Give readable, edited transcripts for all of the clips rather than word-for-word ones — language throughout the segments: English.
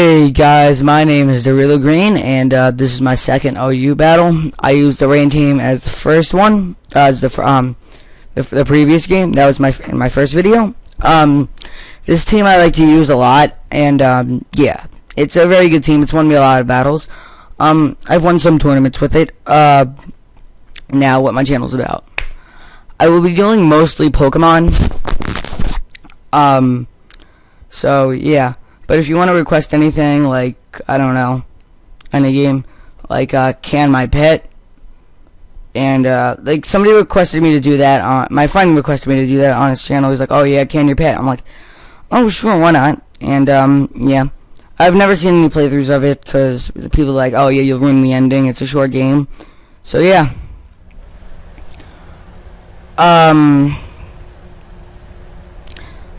Hey guys, my name is Drizzle Green, and this is my second OU battle. I used the rain team as the first one, as the previous game. That was my first video. This team I like to use a lot, and yeah, it's a very good team. It's won me a lot of battles. I've won some tournaments with it. Now, what my channel's about, I will be doing mostly Pokemon. So yeah. But if you want to request anything, like, I don't know, in a game, like, can my pet, and, like, somebody requested me to do that, my friend requested me to do that on his channel. He's like, oh, yeah, can your pet? I'm like, oh, sure, why not? And, yeah, I've never seen any playthroughs of it, because people are like, oh, yeah, you'll ruin the ending, it's a short game. So, yeah.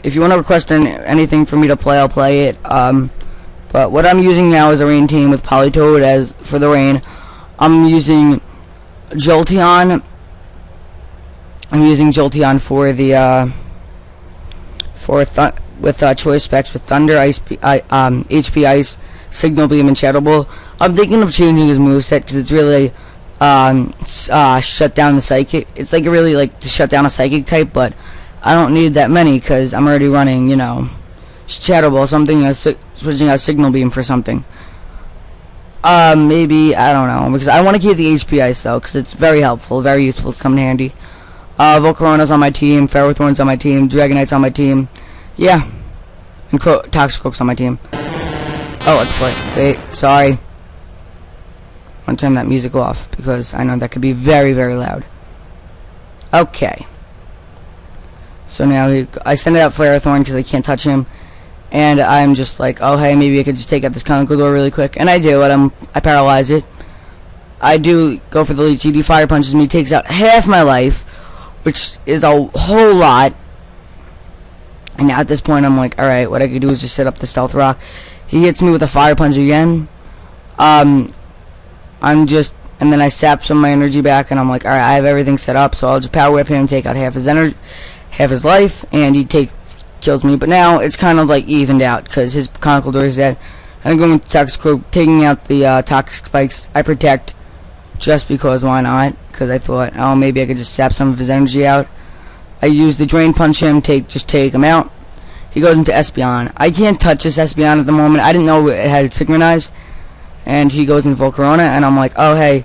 If you want to request anything for me to play, I'll play it. But what I'm using now is a rain team with Politoed as for the rain. I'm using Jolteon. I'm using Jolteon for the with choice specs with Thunder, Ice, HP Ice, Signal Beam, and Shadow Ball. I'm thinking of changing his moveset because it's really shut down the psychic. It's like really like to shut down a psychic type, but I don't need that many because I'm already running, you know, Shadow Ball, something that's switching out Signal Beam for something. Maybe, I don't know, because I want to keep the HP Ice, though, because it's very helpful, very useful, it's coming in handy. Volcarona's on my team, Ferrothorn's on my team, Dragonite's on my team, yeah, and Toxicroak's on my team. Oh, let's play. Wait, sorry. I want to turn that music off, because I know that could be very, very loud. Okay. So now I send it out Ferrothorn because I can't touch him, and I'm just like, oh hey, maybe I could just take out this Conqueror really quick, and I do, and I paralyze it. I do go for the Leech Seed. He fire punches me, takes out half my life, which is a whole lot. And now at this point, I'm like, all right, what I could do is just set up the Stealth Rock. He hits me with a fire punch again. And then I sap some of my energy back, and I'm like, all right, I have everything set up, so I'll just power whip him, take out half his energy. Half his life, and he kills me. But now it's kind of like evened out because his Conqueror is dead. I'm going with Toxicroak, taking out the toxic spikes. I protect just because why not? Because I thought, oh, maybe I could just sap some of his energy out. I use the Drain Punch him, just take him out. He goes into Espeon. I can't touch this Espeon at the moment. I didn't know it had it synchronized. And he goes into Volcarona, and I'm like, oh hey,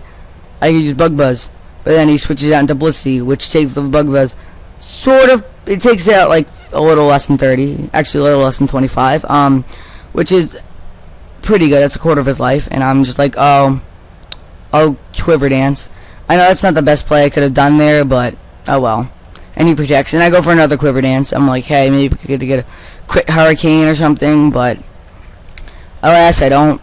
I can use Bug Buzz. But then he switches out into Blissey, which takes the Bug Buzz. Sort of, it takes out like a little less than 30, actually a little less than 25, which is pretty good. That's a quarter of his life, and I'm just like, oh, Quiver Dance. I know that's not the best play I could have done there, but oh well. And he protects, and I go for another Quiver Dance. I'm like, hey, maybe we could get a crit Hurricane or something, but alas, I don't.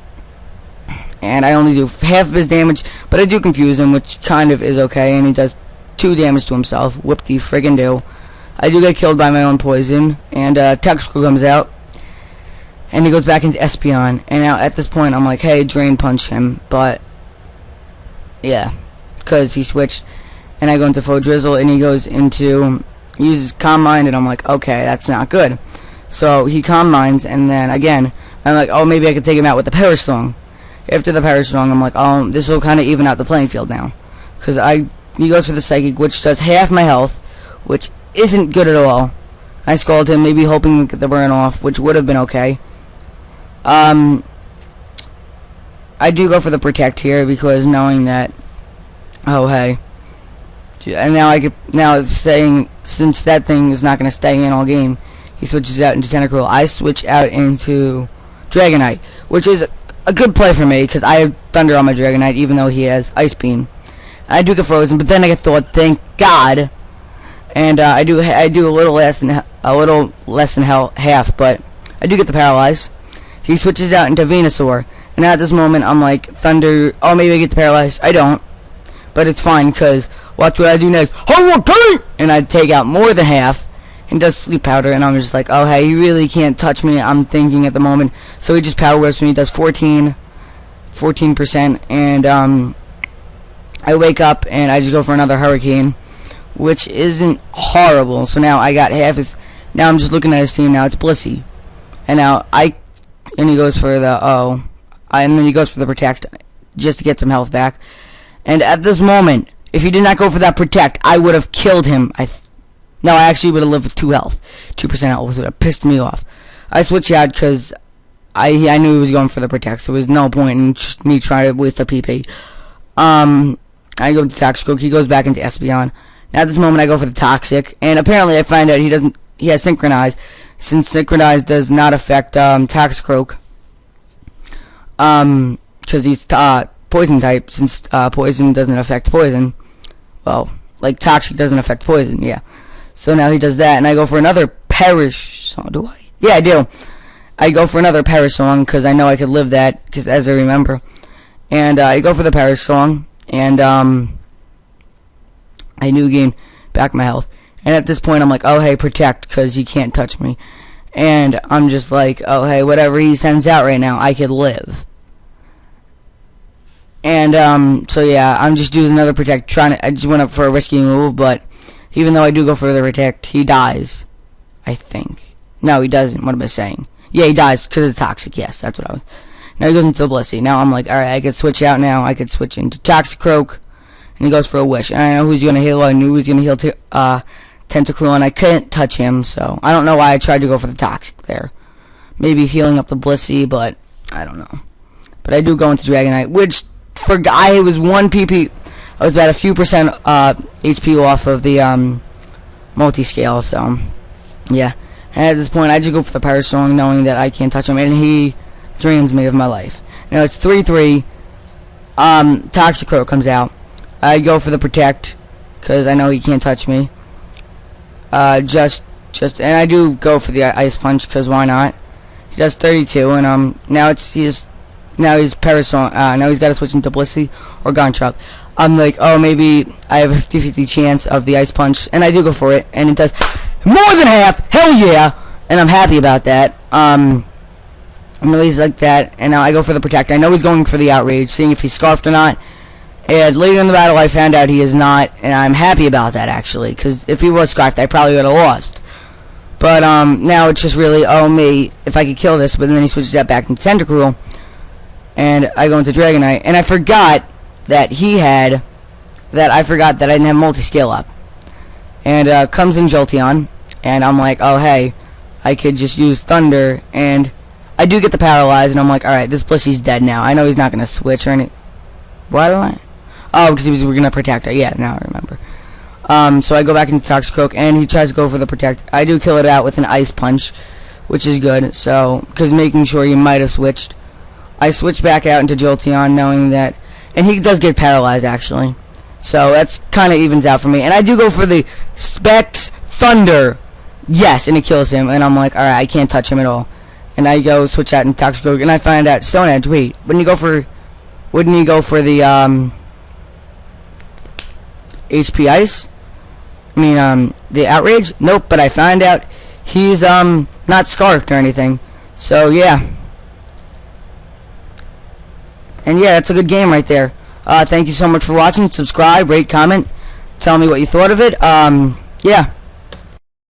And I only do half of his damage, but I do confuse him, which kind of is okay, and he does 2 damage to himself. Whoop-de friggin' do. I do get killed by my own poison, and Toxicroak comes out, and he goes back into Espeon, and now at this point I'm like, hey, Drain Punch him, but yeah, because he switched, and I go into Faux Drizzle, and he uses Calm Mind, and I'm like, okay, that's not good. So he Calm Minds, and then again, I'm like, oh, maybe I could take him out with the Perish Song. After the Perish Song, I'm like, oh, this will kind of even out the playing field now, because he goes for the Psychic, which does half my health, which isn't good at all. I Scald him, maybe hoping to get the burn off, which would have been okay. I do go for the Protect here, because knowing that, oh hey, and now since that thing is not going to stay in all game, he switches out into Tentacruel. I switch out into Dragonite, which is a good play for me, because I have Thunder on my Dragonite, even though he has Ice Beam. I do get frozen, but then I get thought, thank God, and I do a little less than half, but I do get the paralyze. He switches out into Venusaur, and at this moment I'm like, Thunder. Oh, maybe I get the paralyze. I don't, but it's fine because watch what I do next. And I take out more than half, and does Sleep Powder, and I'm just like, oh hey, he really can't touch me. I'm thinking at the moment, so he just power whips me. He does 14%, and I wake up and I just go for another Hurricane, which isn't horrible. So now I got half his. Now I'm just looking at his team. Now it's Blissey, and now and he goes for the and then he goes for the protect just to get some health back. And at this moment, if he did not go for that protect, I would have killed him. No, I actually would have lived with 2 health, 2% health. Would have pissed me off. I switched out because I knew he was going for the protect, so there was no point in just me trying to waste a PP. I go to Toxicroak. He goes back into Espeon. Now at this moment, I go for the Toxic, and apparently I find out he has Synchronize, since Synchronize does not affect Toxicroak. Because he's poison type, since poison doesn't affect poison. Well, like Toxic doesn't affect poison, yeah. So now he does that, and I go for another Perish song. Do I? Yeah, I do. I go for another Perish song because I know I could live that, because as I remember. And I go for the Perish song, and I do gain back my health. And at this point, I'm like, oh hey, protect, because he can't touch me. And I'm just like, oh hey, whatever he sends out right now, I could live. And so yeah, I'm just doing another protect. I just went up for a risky move, but even though I do go for the protect, he dies. I think. No, he doesn't. What am I saying? Yeah, he dies because of the Toxic. Yes, that's what I was. Now he goes into the Blissey. Now I'm like, alright, I could switch out now. I could switch into Toxicroak. And he goes for a Wish. And I know who's going to heal. I knew he was going to heal Tentacruel, and I couldn't touch him, so I don't know why I tried to go for the Toxic there. Maybe healing up the Blissey, but I don't know. But I do go into Dragonite, which for I was 1 PP. I was about a few percent HP off of the Multiscale, so yeah. And at this point, I just go for the Perish song, knowing that I can't touch him, and he drains me of my life. Now it's 3-3. Toxicroak comes out. I go for the protect because I know he can't touch me. And I do go for the Ice Punch because why not? He does 32, and now he's Perish song. Now he's got to switch into Blissey or Gunchuck. I'm like, oh, maybe I have a 50-50 chance of the Ice Punch, and I do go for it, and it does more than half. Hell yeah! And I'm happy about that. I'm really like that, and now I go for the protect. I know he's going for the Outrage, seeing if he's scarfed or not. And later in the battle, I found out he is not, and I'm happy about that actually, because if he was scarfed, I probably would have lost. But now it's just really, oh me, if I could kill this. But then he switches that back into Tentacruel, and I go into Dragonite, and I forgot that I forgot that I didn't have Multiscale up. And comes in Jolteon, and I'm like, oh hey, I could just use Thunder, and I do get the Paralyze, and I'm like, alright, this Blissey's dead now. I know he's not going to switch or anything. Why don't I? Oh, because we're going to protect her. Yeah, now I remember. So I go back into Toxicroak, and he tries to go for the protect. I do kill it out with an Ice Punch, which is good. So, because making sure he might have switched. I switch back out into Jolteon, knowing that, and he does get paralyzed actually. So that's kind of evens out for me. And I do go for the Specs Thunder. Yes, and it kills him. And I'm like, alright, I can't touch him at all. And I go switch out into Toxicroak, and I find out Stone Edge. Wait, wouldn't he go for the HP Ice? I mean, the Outrage? Nope, but I find out he's not scarfed or anything. So yeah. And yeah, that's a good game right there. Thank you so much for watching. Subscribe, rate, comment, tell me what you thought of it. Yeah.